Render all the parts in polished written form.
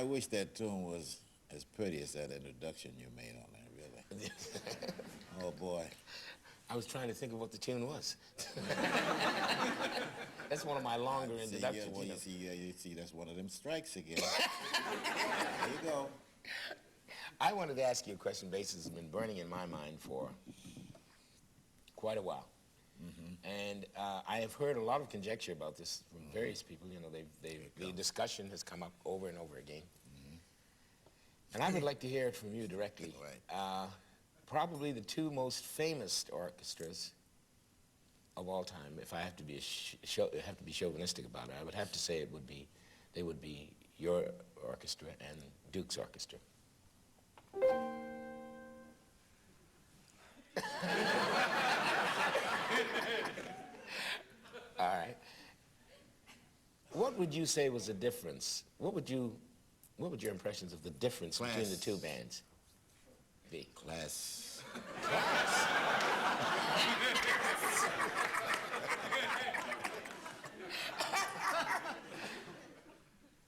wish that tune was as pretty as that introduction you made on there, really. Oh, boy. I was trying to think of what the tune was. That's one of my longer introductions. Yeah, well, you see, that's one of them strikes again. There you go. I wanted to ask you a question, Basie, has been burning in my mind for quite a while. And I have heard a lot of conjecture about this from various people. You know, the discussion has come up over and over again. And I would like to hear it from you directly. Right. Probably the two most famous orchestras of all time, if I have to be chauvinistic about it, I would have to say they would be your orchestra and Duke's orchestra. All right. What would you say was the difference? What would your impressions of the difference between the two bands be? Class. Class.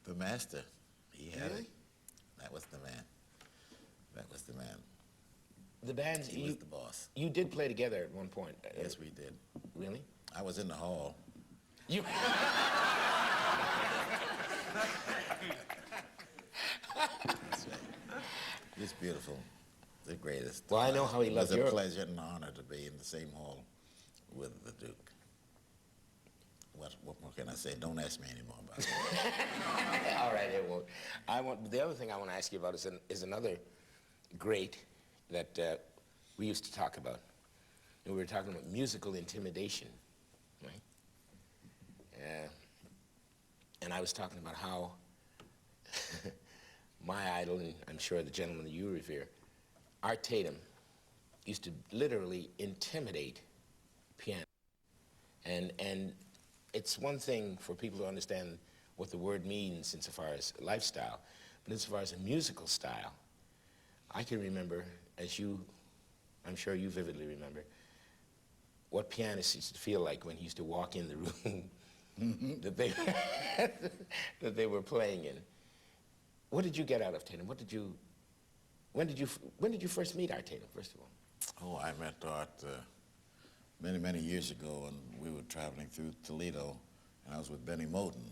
The master, he had Really? it. That was the man. That was the man. The bands, He was the boss. you did play together at one point. Yes, we did. Really? I was in the hall. You. That's right. It's beautiful. The greatest. Well, I know how he loved It was your... a pleasure and honor to be in the same hall with the Duke. What more can I say? Don't ask me anymore about it. All right, it won't. The other thing I want to ask you about is another great that we used to talk about. And we were talking about musical intimidation, right? And I was talking about how my idol, and I'm sure the gentleman that you revere, Art Tatum, used to literally intimidate piano. And it's one thing for people to understand what the word means insofar as lifestyle, but insofar as a musical style, I can remember, as you, I'm sure you vividly remember, what pianists used to feel like when he used to walk in the room that they were playing in. What did you get out of Tatum? When did you first meet Art Tatum, first of all? Oh, I met Art many, many years ago, and we were traveling through Toledo, and I was with Benny Moten,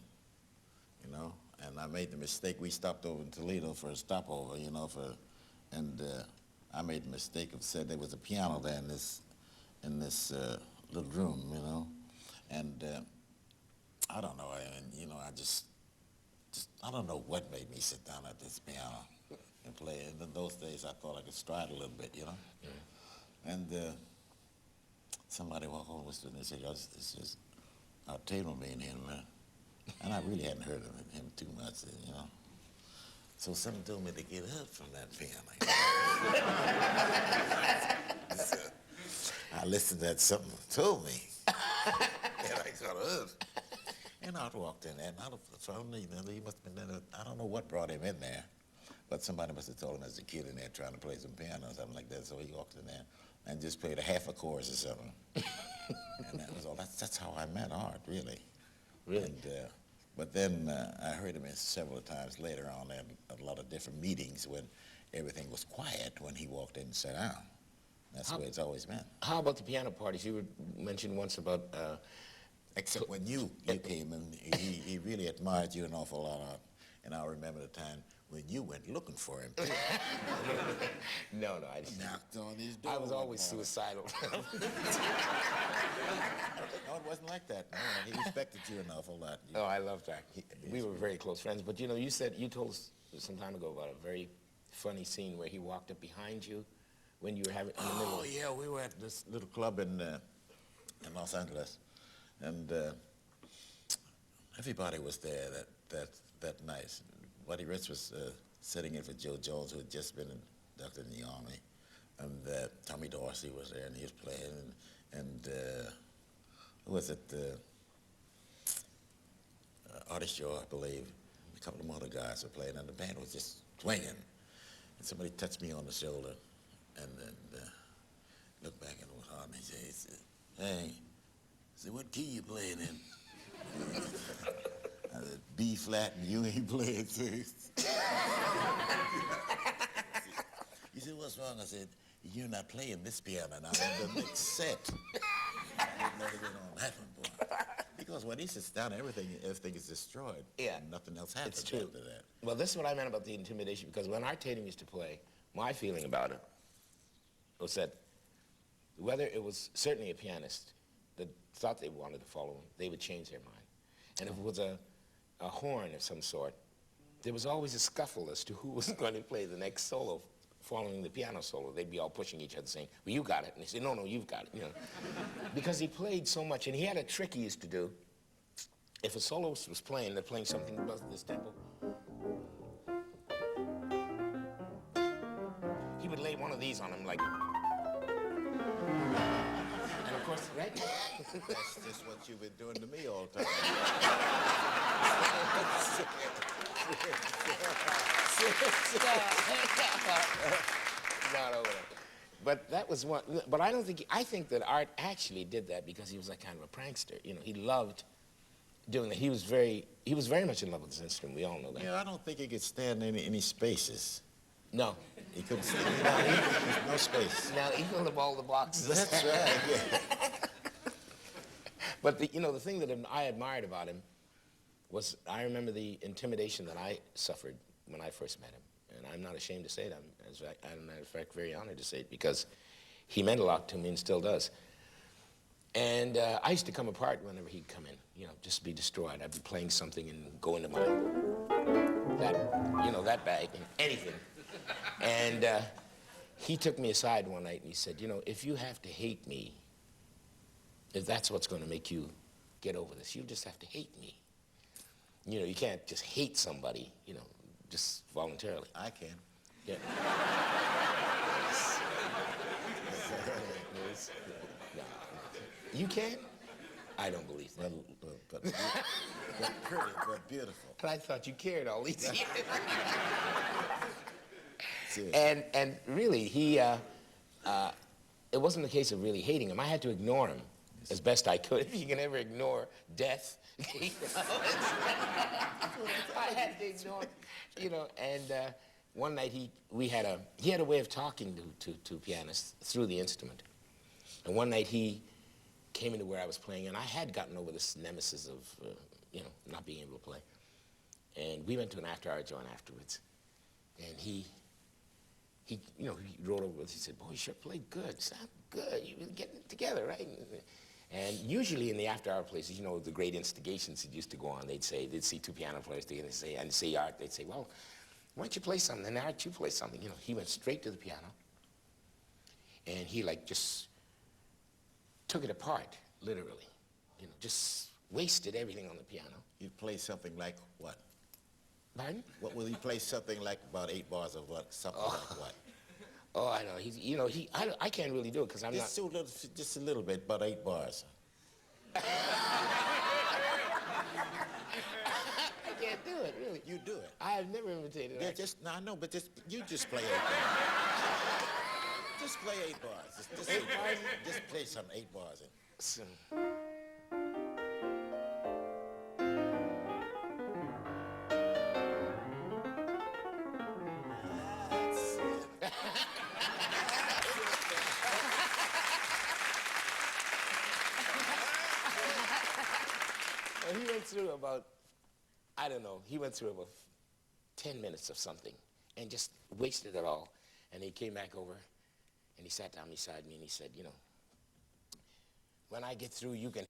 you know, and I made the mistake. We stopped over in Toledo for a stopover, you know, and I made the mistake of said there was a piano there in this little room, you know, and I don't know, you know, I don't know what made me sit down at this piano and play. And in those days, I thought I could stride a little bit, you know. Yeah. And somebody walked over with me and said, "This is Art Tatum being here, man." And I really hadn't heard of him too much, you know. So something told me to get up from that piano. So I listened to that, something told me. And I got up. And Art walked in there, and he must have been, I don't know what brought him in there, but somebody must have told him as a kid in there trying to play some piano or something like that, so he walked in there and just played a half a chorus or something. And that was all. That's how I met Art, really. Really? And, but then I heard him several times later on at a lot of different meetings when everything was quiet when he walked in and sat down. That's the way it's always been. How about the piano parties? You mentioned once about... Except when you came, and he really admired you an awful lot. And I remember the time when you went looking for him, too. No, I didn't. Knocked on his door. I was always suicidal. No, it wasn't like that. No, he respected you an awful lot. Oh, I love that. We were very close friends. But you know, you told us some time ago about a very funny scene where he walked up behind you when you were having in the middle. Oh yeah, we were at this little club in Los Angeles, and everybody was there that night. Buddy Rich was sitting in for Joe Jones, who had just been inducted in the Army, and Tommy Dorsey was there, and he was playing, and who was it? Artie Shaw, I believe. A couple of other guys were playing, and the band was just swinging. And somebody touched me on the shoulder, and then looked back and was hard, and he said, "Hey," I said, "what key you playing in?" I said, "B flat, and you ain't playing 6." what's wrong? I said, you're not playing this piano now. In the next set, you'll never get on that one, boy. Because when he sits down, everything is destroyed. Yeah. And nothing else happens It's true. after that. Well, this is what I meant about the intimidation, because when Art Tatum used to play, my feeling about it was that whether it was certainly a pianist that thought they wanted to follow him, they would change their mind. And if it was a horn of some sort, there was always a scuffle as to who was going to play the next solo following the piano solo. They'd be all pushing each other saying, well, you got it. And they say, no, no, you've got it. You know, because he played so much, and he had a trick he used to do. If a soloist was playing, they're playing something above this tempo, he would lay one of these on him like, and of course, right? That's just what you've been doing to me all the time. Not over there. But that was one. But I don't think. I think that Art actually did that because he was like kind of a prankster. You know, he loved doing that. He was very much in love with his instrument. We all know that. Yeah, I don't think he could stand any spaces. No. He couldn't stand there's no space. Now he filled up all the boxes. That's right. Yeah. But the thing that I admired about him was I remember the intimidation that I suffered when I first met him. And I'm not ashamed to say it. I'm, as a matter of fact, very honored to say it because he meant a lot to me and still does. And I used to come apart whenever he'd come in, you know, just be destroyed. I'd be playing something and go into that bag, and anything. And he took me aside one night and he said, you know, if you have to hate me, if that's what's going to make you get over this, you just have to hate me. You know, you can't just hate somebody, you know, just voluntarily. I can. Yeah. You can? I don't believe that. But pretty, but beautiful. But I thought you cared all these years. Seriously. And really, it wasn't a case of really hating him. I had to ignore him as best I could. If you can ever ignore death, you know, I had to ignore him, you know. And one night he had a way of talking to pianists through the instrument. And one night he came into where I was playing, and I had gotten over this nemesis of, you know, not being able to play. And we went to an after-hour joint afterwards, and he rolled over with us. He said, boy, you sure played good. Sound good. You were getting it together, right? And usually in the after-hour places, you know, the great instigations that used to go on, they'd see two piano players together, and see Art, they'd say, well, why don't you play something? And Art, you play something. You know, he went straight to the piano, and he, like, just took it apart, literally. You know, just wasted everything on the piano. You play something like what? Pardon? What will you play something like about 8 bars of what? Something like what? Oh, I know. I can't really do it because I'm Just not. just a little bit, about 8 bars. I can't do it, really. You do it. I have never imitated Yeah, Art. I know, but you just play 8 bars. Just play 8 bars. Just 8 bars? Just play some 8 bars. So, and he went through about, I don't know, he went through about 10 minutes of something and just wasted it all. And he came back over and he sat down beside me and he said, you know, when I get through, you can